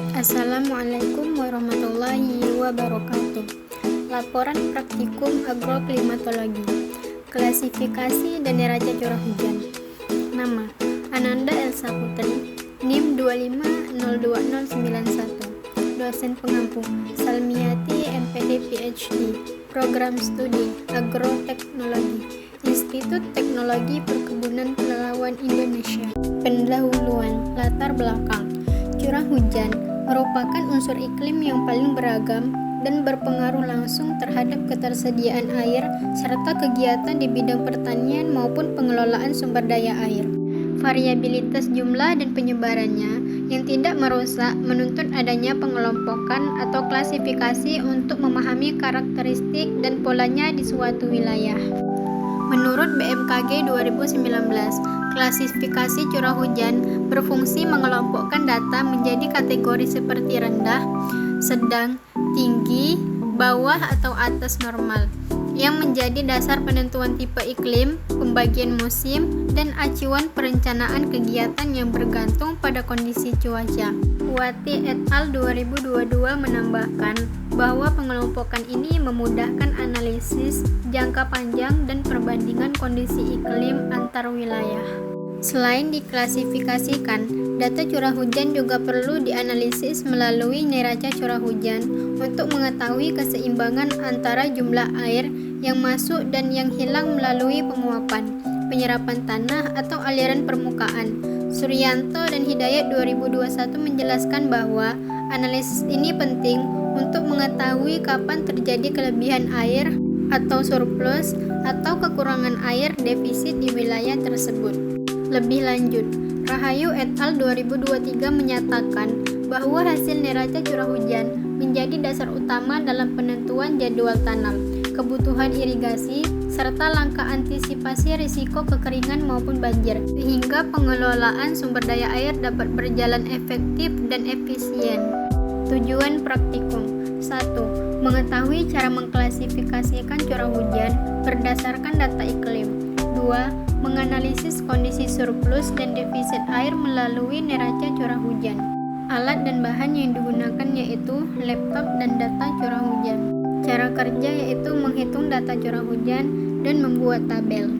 Assalamualaikum warahmatullahi wabarakatuh. Laporan praktikum agroklimatologi. Klasifikasi dan neraca curah hujan. Nama: Ananda Elsa Putri, NIM 2502091. Dosen pengampu: Salmiati MPD PhD, Program Studi Agroteknologi, Institut Teknologi Perkebunan Pelalawan Indonesia. Pendahuluan, latar belakang. Curah hujan merupakan unsur iklim yang paling beragam dan berpengaruh langsung terhadap ketersediaan air serta kegiatan di bidang pertanian maupun pengelolaan sumber daya air. Variabilitas jumlah dan penyebarannya yang tidak merusak menuntut adanya pengelompokan atau klasifikasi untuk memahami karakteristik dan polanya di suatu wilayah. Menurut BMKG 2019, klasifikasi curah hujan berfungsi mengelompokkan data menjadi kategori seperti rendah, sedang, tinggi, bawah atau atas normal, yang menjadi dasar penentuan tipe iklim, pembagian musim, dan acuan perencanaan kegiatan yang bergantung pada kondisi cuaca. Wati et al. 2022 menambahkan bahwa pengelompokan ini memudahkan analisis jangka panjang dan perbandingan kondisi iklim antar wilayah. Selain diklasifikasikan, data curah hujan juga perlu dianalisis melalui neraca curah hujan untuk mengetahui keseimbangan antara jumlah air yang masuk dan yang hilang melalui penguapan, penyerapan tanah atau aliran permukaan. Suryanto dan Hidayat 2021 menjelaskan bahwa analisis ini penting untuk mengetahui kapan terjadi kelebihan air atau surplus atau kekurangan air defisit di wilayah tersebut. Lebih lanjut, Rahayu et al. 2023 menyatakan bahwa hasil neraca curah hujan menjadi dasar utama dalam penentuan jadwal tanam, kebutuhan irigasi, serta langkah antisipasi risiko kekeringan maupun banjir, sehingga pengelolaan sumber daya air dapat berjalan efektif dan efisien. Tujuan praktikum: 1. Mengetahui cara mengklasifikasikan curah hujan berdasarkan data iklim. 2. Menganalisis kondisi surplus dan defisit air melalui neraca curah hujan. Alat dan bahan yang digunakan yaitu laptop dan data curah hujan. Cara kerja yaitu menghitung data curah hujan dan membuat tabel.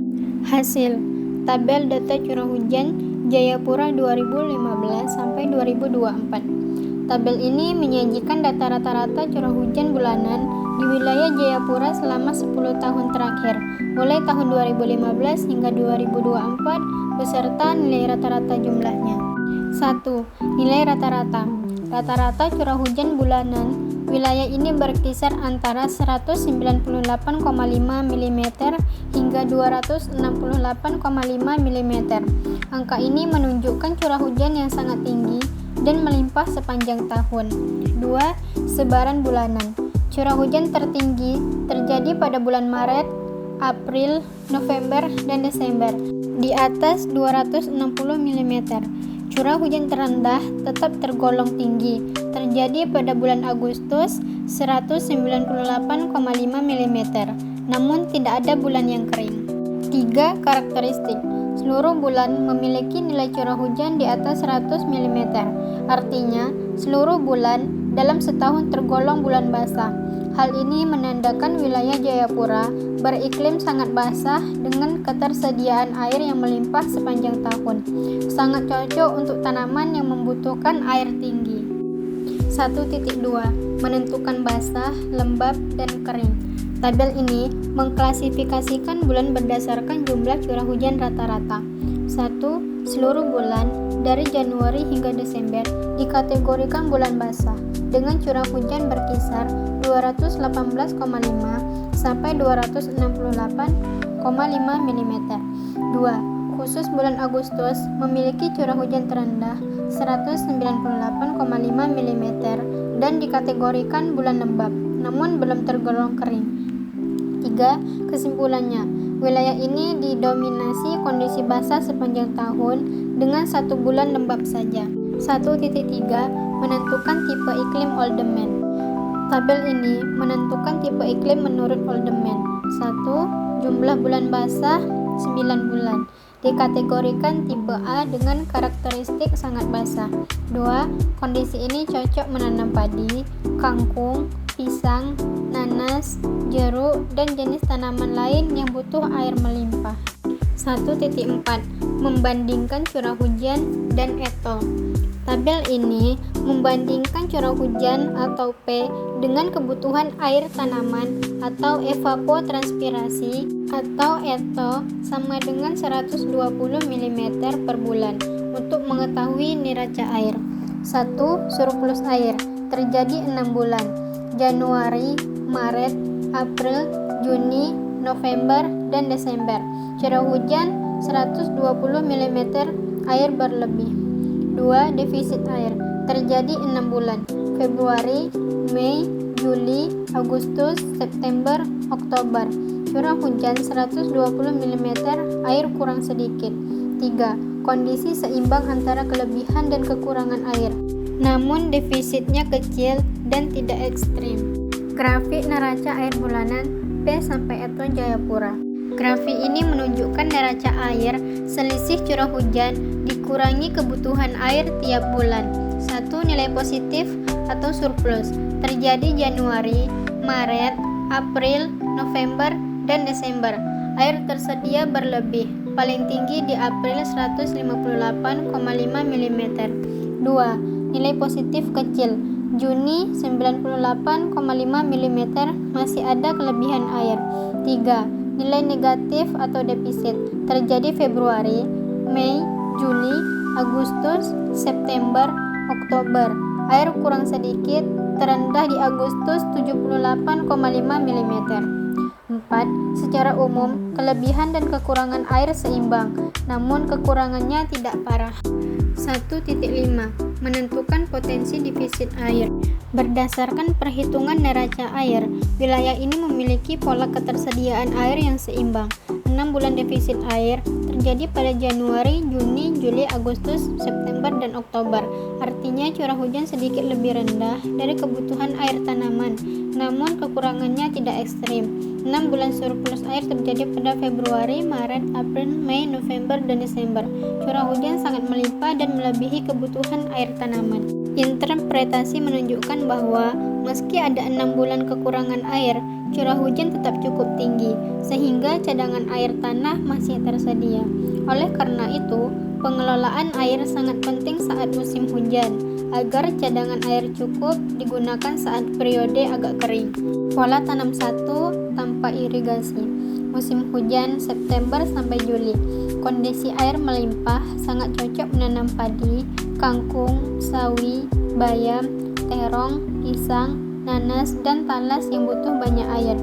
Hasil: tabel data curah hujan Jayapura 2015 sampai 2024. Tabel ini menyajikan data rata-rata curah hujan bulanan di wilayah Jayapura selama 10 tahun terakhir, mulai tahun 2015 hingga 2024 beserta nilai rata-rata jumlahnya. 1. Nilai rata-rata. Rata-rata curah hujan bulanan wilayah ini berkisar antara 198,5 mm hingga 268,5 mm. Angka ini menunjukkan curah hujan yang sangat tinggi dan melimpah sepanjang tahun. 2. Sebaran bulanan. Curah hujan tertinggi terjadi pada bulan Maret, April, November, dan Desember di atas 260 mm. Curah hujan terendah tetap tergolong tinggi terjadi pada bulan Agustus 198,5 mm, namun tidak ada bulan yang kering. 3. Karakteristik. Seluruh bulan memiliki nilai curah hujan di atas 100 mm. Artinya, seluruh bulan dalam setahun tergolong bulan basah. Hal ini menandakan wilayah Jayapura beriklim sangat basah dengan ketersediaan air yang melimpah sepanjang tahun. Sangat cocok untuk tanaman yang membutuhkan air tinggi. 1.2. Menentukan basah, lembab, dan kering. Tabel ini mengklasifikasikan bulan berdasarkan jumlah curah hujan rata-rata. 1. Seluruh bulan dari Januari hingga Desember dikategorikan bulan basah dengan curah hujan berkisar 218,5 sampai 268,5 mm. 2. Khusus bulan Agustus memiliki curah hujan terendah 198,5 mm dan dikategorikan bulan lembab, namun belum tergolong kering. 3. Kesimpulannya, wilayah ini didominasi kondisi basah sepanjang tahun dengan 1 bulan lembab saja. 1.3. Menentukan tipe iklim Oldman. Tabel ini menentukan tipe iklim menurut Oldman. 1. Jumlah bulan basah 9 bulan. Dikategorikan tipe A dengan karakteristik sangat basah. 2. Kondisi ini cocok menanam padi, kangkung, pisang, nanas, jeruk, dan jenis tanaman lain yang butuh air melimpah. 1.4. Membandingkan curah hujan dan ETO. Tabel ini membandingkan curah hujan atau P dengan kebutuhan air tanaman atau evapotranspirasi atau ETO sama dengan 120 mm per bulan untuk mengetahui neraca air. 1. Surplus air terjadi 6 bulan: Januari, Maret, April, Juni, November, dan Desember. Curah hujan 120 mm air berlebih. 2. Defisit air terjadi 6 bulan: Februari, Mei, Juli, Agustus, September, Oktober. Curah hujan 120 mm air kurang sedikit. 3. Kondisi seimbang antara kelebihan dan kekurangan air, namun defisitnya kecil dan tidak ekstrim. Grafik neraca air bulanan P sampai ETO Jayapura. Grafik ini menunjukkan neraca air selisih curah hujan dikurangi kebutuhan air tiap bulan. 1. Nilai positif atau surplus terjadi Januari, Maret, April, November, dan Desember. Air tersedia berlebih, paling tinggi di April 158,5 mm. 2. Nilai positif kecil, Juni 98,5 mm, masih ada kelebihan air. 3. Nilai negatif atau defisit terjadi Februari, Mei, Juli, Agustus, September, Oktober. Air kurang sedikit, terendah di Agustus 78,5 mm. 4. Secara umum, kelebihan dan kekurangan air seimbang, namun kekurangannya tidak parah. 1.5. Menentukan potensi defisit air. Berdasarkan perhitungan neraca air, wilayah ini memiliki pola ketersediaan air yang seimbang. 6 bulan defisit air terjadi pada Januari, Juni, Juli, Agustus, September, dan Oktober. Artinya curah hujan sedikit lebih rendah dari kebutuhan air tanaman, namun kekurangannya tidak ekstrim. 6 bulan surplus air terjadi pada Februari, Maret, April, Mei, November, dan Desember. Curah hujan sangat melimpah dan melebihi kebutuhan air tanaman. Interpretasi menunjukkan bahwa meski ada 6 bulan kekurangan air, curah hujan tetap cukup tinggi, sehingga cadangan air tanah masih tersedia. Oleh karena itu, pengelolaan air sangat penting saat musim hujan, agar cadangan air cukup digunakan saat periode agak kering. Pola tanam 1 tanpa irigasi. Musim hujan September sampai Juli. Kondisi air melimpah, sangat cocok menanam padi, kangkung, sawi, bayam, terong, pisang, nanas, dan talas yang butuh banyak air.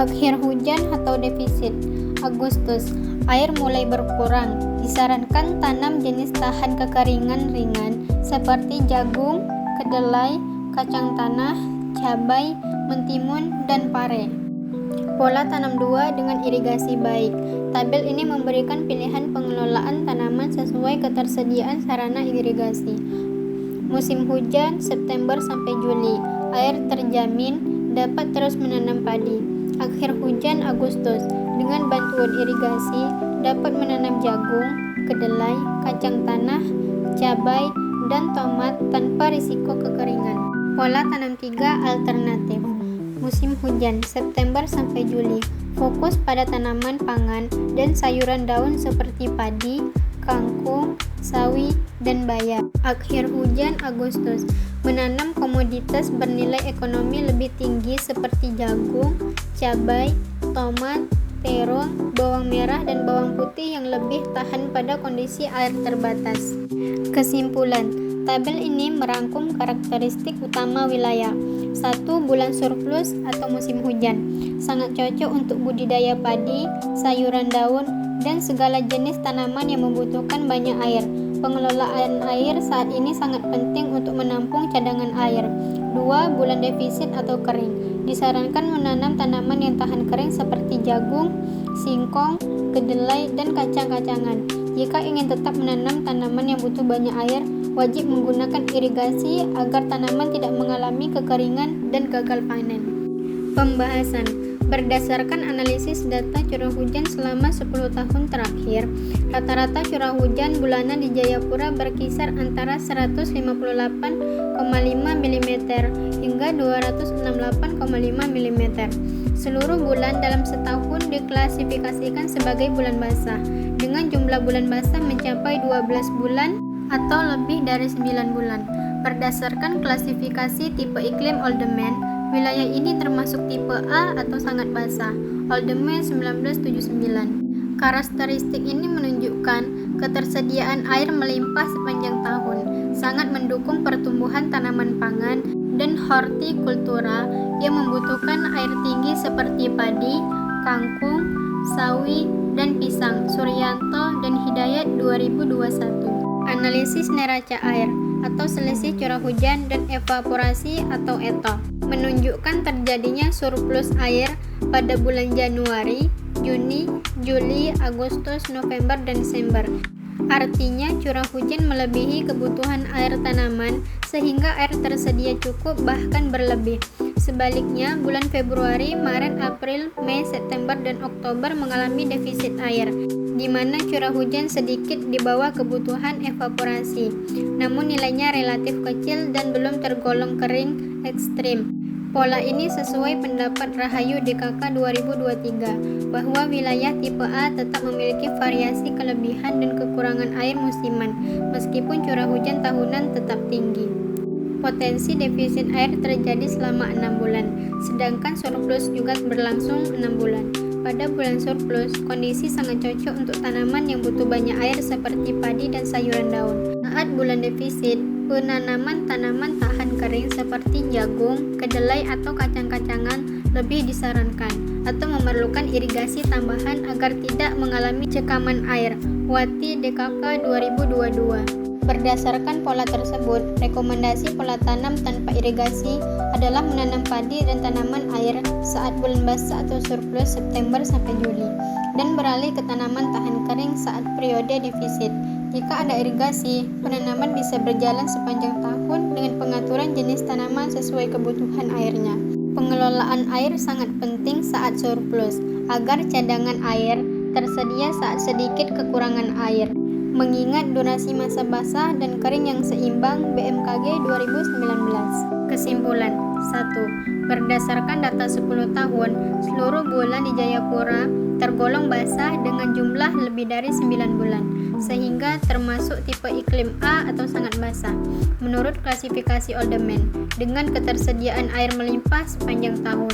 Akhir hujan atau defisit. Agustus, air mulai berkurang. Disarankan tanam jenis tahan kekeringan ringan seperti jagung, kedelai, kacang tanah, cabai, mentimun, dan pare. Pola tanam 2 dengan irigasi baik. Tabel ini memberikan pilihan pengelolaan tanaman sesuai ketersediaan sarana irigasi. Musim hujan September sampai Juli. Air terjamin, dapat terus menanam padi. Akhir hujan Agustus. Dengan bantuan irigasi, dapat menanam jagung, kedelai, kacang tanah, cabai, dan tomat tanpa risiko kekeringan. Pola tanam 3 alternatif. Musim hujan September sampai Juli. Fokus pada tanaman pangan dan sayuran daun seperti padi, kangkung, sawi, dan bayam. Akhir hujan Agustus. Menanam komoditas bernilai ekonomi lebih tinggi seperti jagung, cabai, tomat, terong, bawang merah, dan bawang putih yang lebih tahan pada kondisi air terbatas. Kesimpulan, tabel ini merangkum karakteristik utama wilayah. 1. Bulan surplus atau musim hujan. Sangat cocok untuk budidaya padi, sayuran daun, dan segala jenis tanaman yang membutuhkan banyak air. Pengelolaan air saat ini sangat penting untuk menampung cadangan air. 2. Bulan defisit atau kering. Disarankan menanam tanaman yang tahan kering seperti jagung, singkong, kedelai, dan kacang-kacangan. Jika ingin tetap menanam tanaman yang butuh banyak air, wajib menggunakan irigasi agar tanaman tidak mengalami kekeringan dan gagal panen. Pembahasan. Berdasarkan analisis data curah hujan selama 10 tahun terakhir, rata-rata curah hujan bulanan di Jayapura berkisar antara 158,5 mm hingga 268,5 mm. Seluruh bulan dalam setahun diklasifikasikan sebagai bulan basah, dengan jumlah bulan basah mencapai 12 bulan atau lebih dari 9 bulan. Berdasarkan klasifikasi tipe iklim Oldemman, wilayah ini termasuk tipe A atau sangat basah, Oldemman 1979. Karakteristik ini menunjukkan ketersediaan air melimpah sepanjang tahun, sangat mendukung pertumbuhan tanaman pangan dan hortikultura yang membutuhkan air tinggi seperti padi, kangkung, sawi, dan pisang. Suryanto dan Hidayat 2021. Analisis neraca air atau selisih curah hujan dan evaporasi atau ETO menunjukkan terjadinya surplus air pada bulan Januari, Juni, Juli, Agustus, November, dan Desember. Artinya curah hujan melebihi kebutuhan air tanaman sehingga air tersedia cukup bahkan berlebih. Sebaliknya, bulan Februari, Maret, April, Mei, September, dan Oktober mengalami defisit air, di mana curah hujan sedikit di bawah kebutuhan evaporasi, namun nilainya relatif kecil dan belum tergolong kering ekstrim. Pola ini sesuai pendapat Rahayu DKK 2023 bahwa wilayah tipe A tetap memiliki variasi kelebihan dan kekurangan air musiman meskipun curah hujan tahunan tetap tinggi. Potensi defisit air terjadi selama 6 bulan, sedangkan surplus juga berlangsung 6 bulan. Pada bulan surplus, kondisi sangat cocok untuk tanaman yang butuh banyak air seperti padi dan sayuran daun. Saat bulan defisit, penanaman tanaman tahan kering seperti jagung, kedelai atau kacang-kacangan lebih disarankan atau memerlukan irigasi tambahan agar tidak mengalami cekaman air. Wati DKK 2022. Berdasarkan pola tersebut, rekomendasi pola tanam tanpa irigasi adalah menanam padi dan tanaman air saat bulan basah atau surplus September sampai Juli, dan beralih ke tanaman tahan kering saat periode defisit. Jika ada irigasi, penanaman bisa berjalan sepanjang tahun dengan pengaturan jenis tanaman sesuai kebutuhan airnya. Pengelolaan air sangat penting saat surplus, agar cadangan air tersedia saat sedikit kekurangan air. Mengingat durasi masa basah dan kering yang seimbang BMKG 2019. Kesimpulan 1. Berdasarkan data 10 tahun, seluruh bulan di Jayapura tergolong basah dengan jumlah lebih dari 9 bulan, sehingga termasuk tipe iklim A atau sangat basah, menurut klasifikasi Oldemman, dengan ketersediaan air melimpah sepanjang tahun.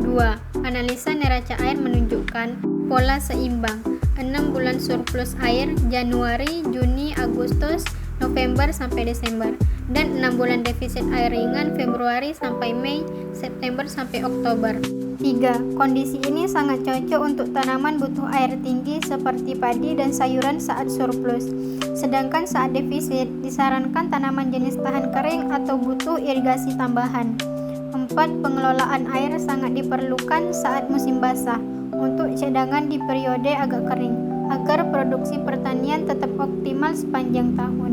2. Analisa neraca air menunjukkan pola seimbang, 6 bulan surplus air Januari, Juni, Agustus, November sampai Desember, dan 6 bulan defisit air ringan Februari sampai Mei, September sampai Oktober. 3. Kondisi ini sangat cocok untuk tanaman butuh air tinggi seperti padi dan sayuran saat surplus. Sedangkan saat defisit, disarankan tanaman jenis tahan kering atau butuh irigasi tambahan. 4. Pengelolaan air sangat diperlukan saat musim basah untuk cadangan di periode agak kering, agar produksi pertanian tetap optimal sepanjang tahun.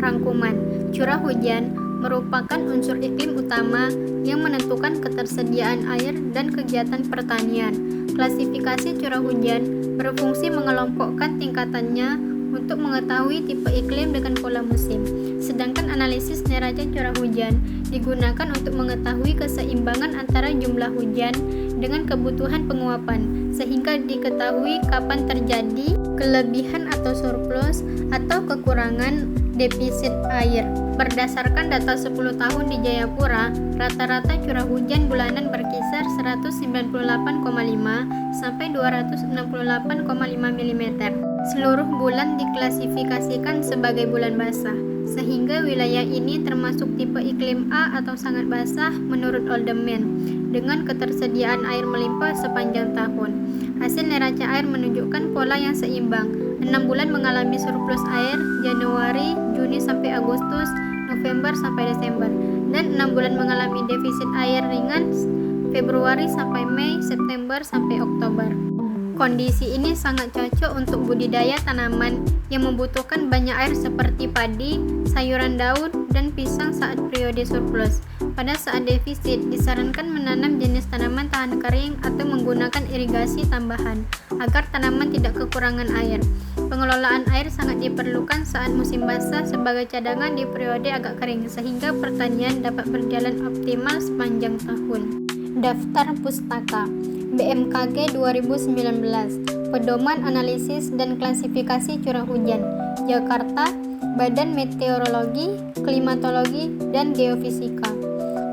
Rangkuman, curah hujan merupakan unsur iklim utama yang menentukan ketersediaan air dan kegiatan pertanian. Klasifikasi curah hujan berfungsi mengelompokkan tingkatannya untuk mengetahui tipe iklim dengan pola musim. Sedangkan analisis neraca curah hujan digunakan untuk mengetahui keseimbangan antara jumlah hujan dengan kebutuhan penguapan, sehingga diketahui kapan terjadi kelebihan atau surplus atau kekurangan defisit air. Berdasarkan data 10 tahun di Jayapura, rata-rata curah hujan bulanan berkisar 198,5 sampai 268,5 mm. Seluruh bulan diklasifikasikan sebagai bulan basah, sehingga wilayah ini termasuk tipe iklim A atau sangat basah menurut Oldemman, dengan ketersediaan air melimpah sepanjang tahun. Hasil neraca air menunjukkan pola yang seimbang. 6 bulan mengalami surplus air Januari, Juni sampai Agustus, November sampai Desember, dan 6 bulan mengalami defisit air ringan Februari sampai Mei, September sampai Oktober. Kondisi ini sangat cocok untuk budidaya tanaman yang membutuhkan banyak air seperti padi, sayuran daun, dan pisang saat periode surplus. Pada saat defisit, disarankan menanam jenis tanaman tahan kering atau menggunakan irigasi tambahan agar tanaman tidak kekurangan air. Pengelolaan air sangat diperlukan saat musim basah sebagai cadangan di periode agak kering sehingga pertanian dapat berjalan optimal sepanjang tahun. Daftar Pustaka BMKG 2019, Pedoman Analisis dan Klasifikasi Curah Hujan, Jakarta, Badan Meteorologi, Klimatologi, dan Geofisika.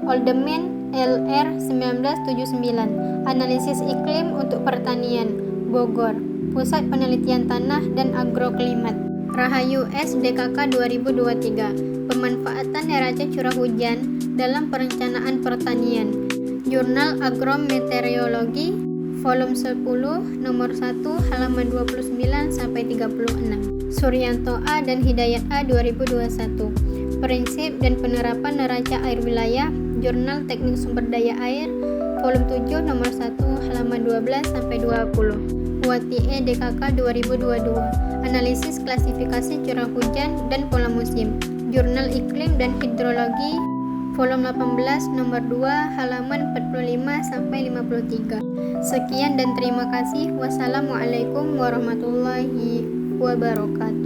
Oldeman LR 1979, Analisis Iklim untuk Pertanian, Bogor, Pusat Penelitian Tanah dan Agroklimat. Rahayu S DKK 2023, Pemanfaatan neraca curah hujan dalam perencanaan pertanian, Jurnal Agrometeorologi, volume 10, nomor 1, halaman 29-36. Suryanto A dan Hidayat A 2021, Prinsip dan Penerapan Neraca Air Wilayah, Jurnal Teknik Sumber Daya Air, volume 7, nomor 1, halaman 12-20. Wati E DKK 2022, Analisis Klasifikasi Curah Hujan dan Pola Musim, Jurnal Iklim dan Hidrologi, volume 18, nomor 2, halaman 45-53. Sekian dan terima kasih. Wassalamualaikum warahmatullahi wabarakatuh.